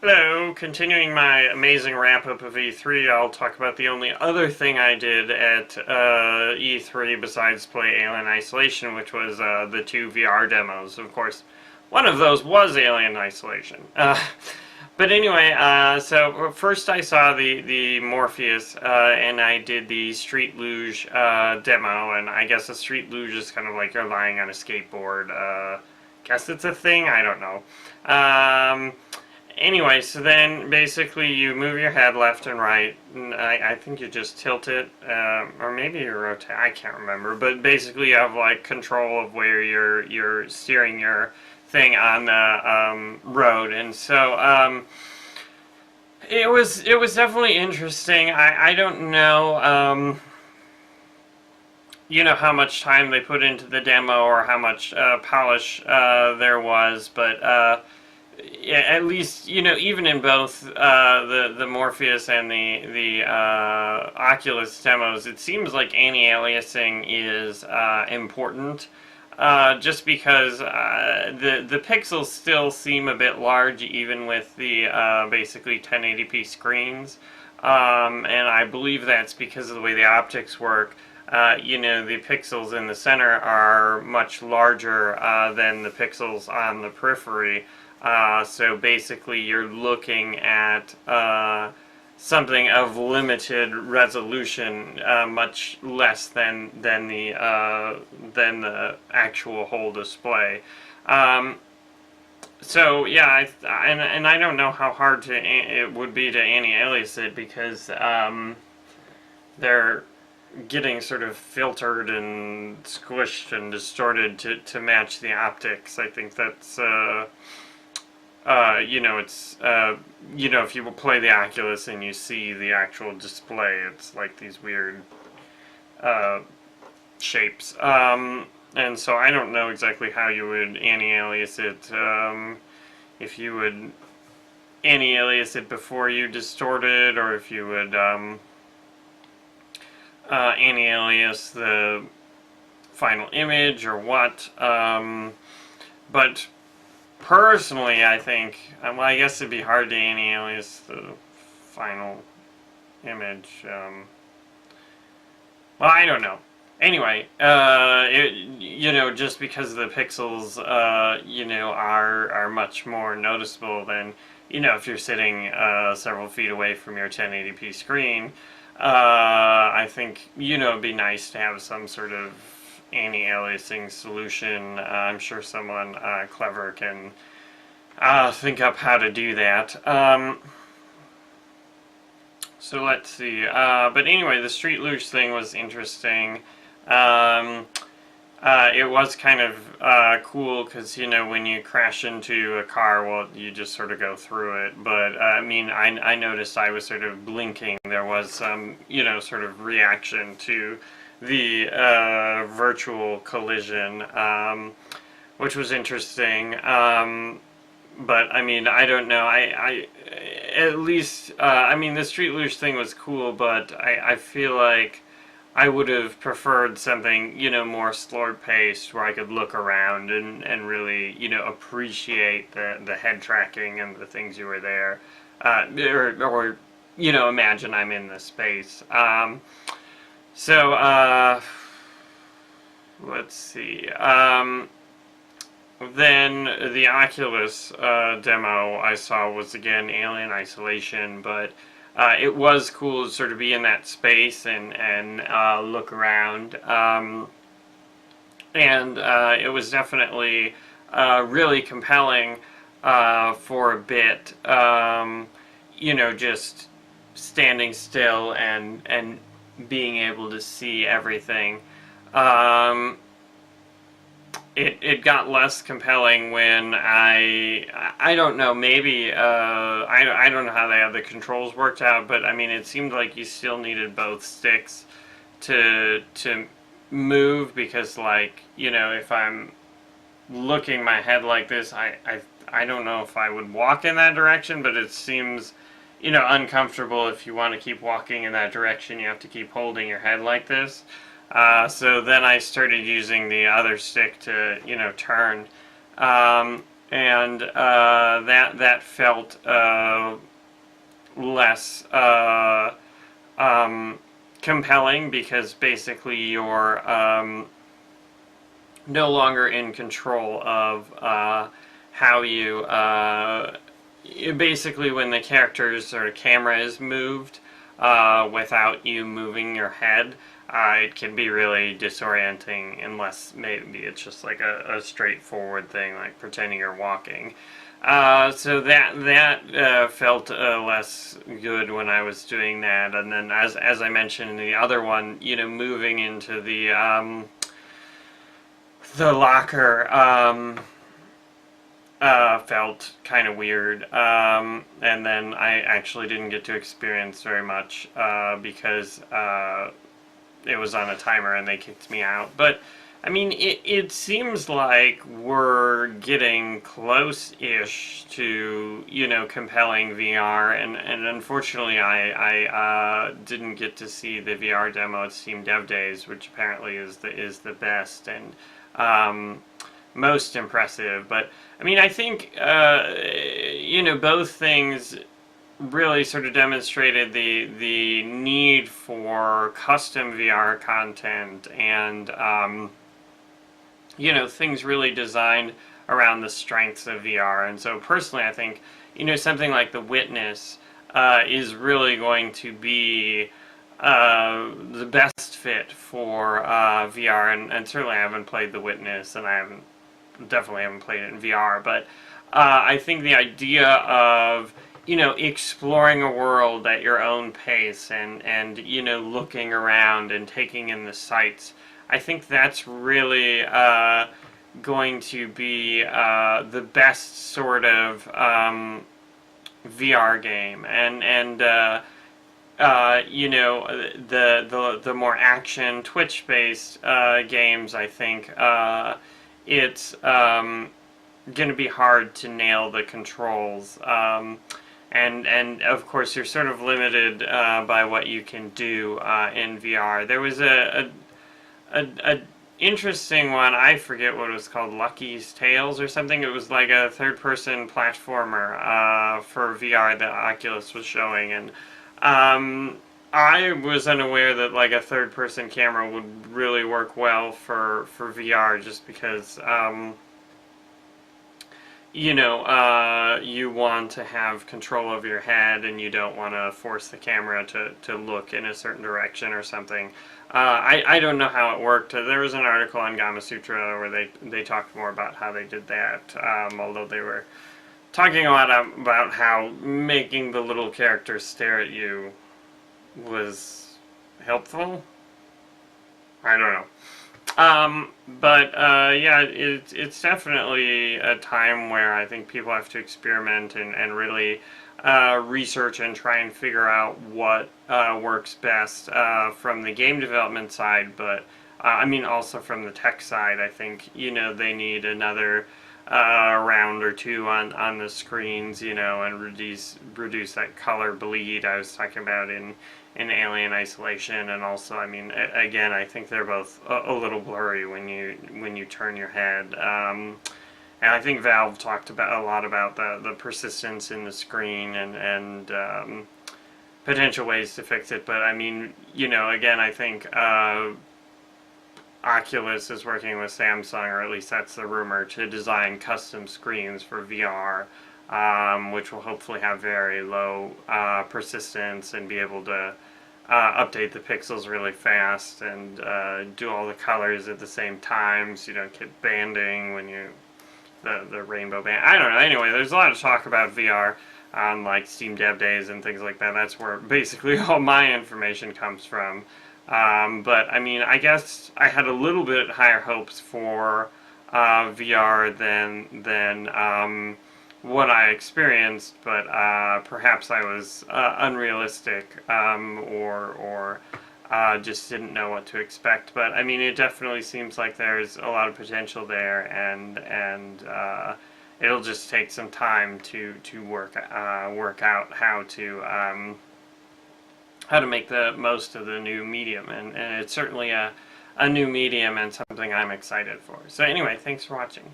Hello, continuing my amazing wrap-up of E3, I'll talk about the only other thing I did at E3 besides play Alien Isolation, which was the two VR demos. Of course, one of those was Alien Isolation. But anyway, so first I saw the Morpheus, and I did the Street Luge demo, and I guess a Street Luge is kind of like you're lying on a skateboard. Guess it's a thing? I don't know. Anyway, so then basically you move your head left and right, and I think you just tilt it, or maybe you rotate, I can't remember, but basically you have like control of where you're steering your thing on the road, and so it was definitely interesting. I don't know you know how much time they put into the demo or how much polish there was, but yeah, at least, you know, even in both the Morpheus and the Oculus demos, it seems like anti-aliasing is important. Just because the pixels still seem a bit large, even with the basically 1080p screens, and I believe that's because of the way the optics work. You know, the pixels in the center are much larger than the pixels on the periphery. So basically you're looking at something of limited resolution, much less than the actual whole display. So yeah, and I don't know how hard it would be to anti-alias it, because they're getting sort of filtered and squished and distorted to match the optics. I think that's you know, it's, you know, if you play the Oculus and you see the actual display, it's like these weird, shapes. And so I don't know exactly how you would anti-alias it, if you would anti-alias it before you distort it, or if you would, anti-alias the final image, or what, but personally, I think, well, I guess it'd be hard to anti-alias the final image. Well, I don't know. Anyway, you know, just because the pixels, you know, are much more noticeable than, you know, if you're sitting several feet away from your 1080p screen, I think, you know, it'd be nice to have some sort of anti-aliasing solution. I'm sure someone clever can think up how to do that. So let's see. But anyway, the Street Luge thing was interesting. It was kind of cool because, you know, when you crash into a car, well, you just sort of go through it. But I mean, I noticed I was sort of blinking. There was some, you know, sort of reaction to the virtual collision, which was interesting. But I mean, I don't know. I at least I mean, the Street Luge thing was cool, but I feel like I would have preferred something, you know, more slower paced, where I could look around and really, you know, appreciate the head tracking and the things you were there, or you know, imagine I'm in this space. So, let's see. Then the Oculus demo I saw was again Alien Isolation, but it was cool to sort of be in that space and look around. And it was definitely really compelling for a bit. You know, just standing still and being able to see everything. It got less compelling when I don't know, maybe I don't know how they have the controls worked out, but I mean, it seemed like you still needed both sticks to move, because, like, you know, if I'm looking my head like this, I don't know if I would walk in that direction, but it seems, you know, uncomfortable. If you want to keep walking in that direction, you have to keep holding your head like this. So then I started using the other stick to, you know, turn. and that felt less compelling, because basically you're no longer in control of how you basically, when the characters or camera is moved without you moving your head, it can be really disorienting, unless maybe it's just like a straightforward thing, like pretending you're walking. So that felt less good when I was doing that. And then, as I mentioned in the other one, moving into the locker felt kind of weird. And then I actually didn't get to experience very much because it was on a timer and they kicked me out. But I mean, it seems like we're getting close-ish to, compelling VR, and unfortunately I didn't get to see the VR demo at Steam Dev Days, which apparently is the best and most impressive. But I mean, I think both things really sort of demonstrated the need for custom VR content, and things really designed around the strengths of VR. And so personally, I think something like The Witness is really going to be the best fit for VR, and certainly I haven't played The Witness, and I definitely haven't played it in VR, but I think the idea of exploring a world at your own pace, and looking around and taking in the sights, I think that's really going to be the best sort of VR game. And the more action Twitch-based games, I think it's going to be hard to nail the controls. And of course, you're sort of limited by what you can do in VR. There was a interesting one, I forget what it was called, Lucky's Tales or something. It was like a third-person platformer for VR that Oculus was showing, and I was unaware that like a third-person camera would really work well for VR, just because you want to have control of your head, and you don't want to force the camera to look in a certain direction or something. I don't know how it worked. There was an article on Gamasutra where they talked more about how they did that, although they were talking a lot about how making the little characters stare at you was helpful. I don't know. Yeah, it's definitely a time where I think people have to experiment and really research and try and figure out what works best from the game development side, but I mean also from the tech side. I think they need another round or two on the screens, and reduce that color bleed I was talking about in Alien Isolation. And also, I mean, again, I think they're both a little blurry when you turn your head. And I think Valve talked a lot about the persistence in the screen and potential ways to fix it. But I mean, again, I think Oculus is working with Samsung, or at least that's the rumor, to design custom screens for VR, which will hopefully have very low persistence and be able to update the pixels really fast and do all the colors at the same time, so you don't get banding when the rainbow band. I don't know. Anyway, there's a lot of talk about VR on like Steam Dev Days and things like that. That's where basically all my information comes from. But I mean, I guess I had a little bit higher hopes for VR than what I experienced, but perhaps I was unrealistic, or just didn't know what to expect. But I mean, it definitely seems like there's a lot of potential there, and it'll just take some time to work out how to make the most of the new medium, and it's certainly a new medium and something I'm excited for. So anyway, thanks for watching.